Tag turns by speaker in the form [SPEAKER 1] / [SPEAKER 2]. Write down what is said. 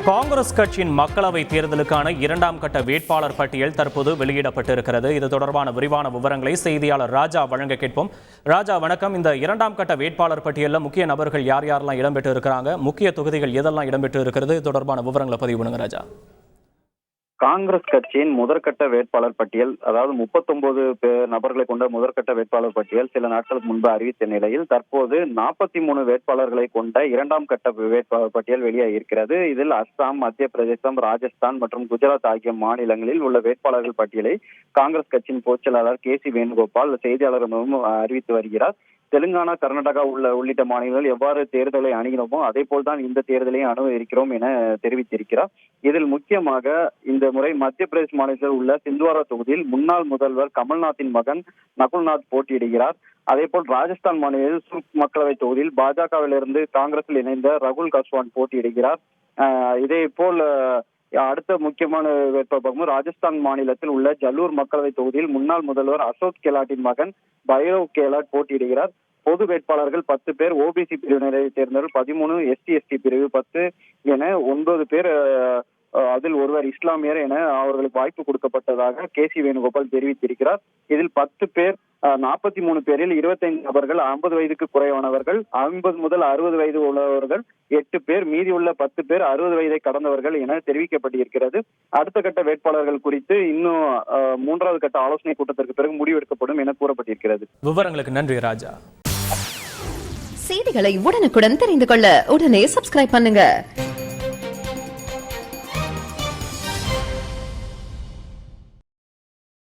[SPEAKER 1] காங்கிரஸ் கட்சியின் மக்களவை தேர்தலுக்கான 2ஆம் கட்ட வேட்பாளர் பட்டியல் தற்போது வெளியிடப்பட்டிருக்கிறது. இது தொடர்பான விரிவான விவரங்களை செய்தியாளர் ராஜா வழங்க கேட்போம். ராஜா வணக்கம். இந்த 2ஆம் கட்ட வேட்பாளர் பட்டியலில் முக்கிய நபர்கள் யார் யாரெல்லாம் இடம்பெற்று இருக்கிறாங்க, முக்கிய தொகுதிகள் எதெல்லாம் இடம்பெற்று இருக்கிறது, இது தொடர்பான விவரங்களை பதிவு பண்ணுங்க ராஜா.
[SPEAKER 2] காங்கிரஸ் கட்சியின் முதற்கட்ட வேட்பாளர் பட்டியல், அதாவது 39 நபர்களை கொண்ட முதற்கட்ட வேட்பாளர் பட்டியல் சில நாட்களுக்கு முன்பு அறிவித்த நிலையில் தற்போது 43 வேட்பாளர்களை கொண்ட 2ஆம் கட்ட வேட்பாளர் பட்டியல் வெளியாகியிருக்கிறது. இதில் அஸ்ஸாம், மத்திய பிரதேசம், ராஜஸ்தான் மற்றும் குஜராத் ஆகிய மாநிலங்களில் உள்ள வேட்பாளர்கள் பட்டியலை காங்கிரஸ் கட்சியின் பொதுச்செயலாளர் KC வேணுகோபால் செய்தியாளர் மூலம் அறிவித்து வருகிறார். தெலுங்கானா, கர்நாடகா உள்ளிட்ட மாநிலங்கள் எவ்வாறு தேர்தலை அணுகினோமோ அதே போல்தான் இந்த தேர்தலையும் அணுக இருக்கிறோம் என தெரிவித்திருக்கிறார். இதில் முக்கியமாக இந்த முறை மத்திய பிரதேச மாநிலத்தில் உள்ள சிந்த்வாரா தொகுதியில் முன்னாள் முதல்வர் கமல்நாத்தின் மகன் நகுல்நாத் போட்டியிடுகிறார். அதே போல் ராஜஸ்தான் மாநிலத்தில் சுர்க் மக்களவை தொகுதியில் பாஜகவிலிருந்து காங்கிரஸில் இணைந்த ரகுல் கஸ்வான் போட்டியிடுகிறார். இதே போல் அடுத்த முக்கியமான வேட்பாளர் ராஜஸ்தான் மாநிலத்தில் உள்ள ஜல்லூர் மக்களவை தொகுதியில் முன்னாள் முதல்வர் அசோக் கெலாட்டின் மகன் பைரவ் கெலாட் போட்டியிடுகிறார். பொது வேட்பாளர்கள் 10 பேர், OBC பிரிவினரை சேர்ந்தவர்கள் 13, SC/ST பிரிவு 10 என 9 பேர், அதில் ஒருவர் இஸ்லாமியர் என அவர்களுக்கு வாய்ப்பு கொடுக்கப்பட்டதாக KC வேணுகோபால் தெரிவித்திருக்கிறார். இதில் 10 பேர், 43 பேரில் 25 நபர்கள் 50 வயதுக்கு குறைவானவர்கள், 50 முதல் 60 வயது உள்ளவர்கள் 8 பேர், மீதியுள்ள 10 பேர் 60 வயதை கடந்தவர்கள் என தெரிவிக்கப்பட்டிருக்கிறது. அடுத்த கட்ட வேட்பாளர்கள் குறித்து இன்னும் 3வது கட்ட ஆலோசனை கூட்டத்திற்கு பிறகு முடிவெடுக்கப்படும் என கூறப்பட்டிருக்கிறது.
[SPEAKER 1] விவரங்களுக்கு நன்றி ராஜா.
[SPEAKER 3] செய்திகளை உடனுக்குடன் தெரிந்து கொள்ள உடனே சப்ஸ்கிரைப் பண்ணுங்க.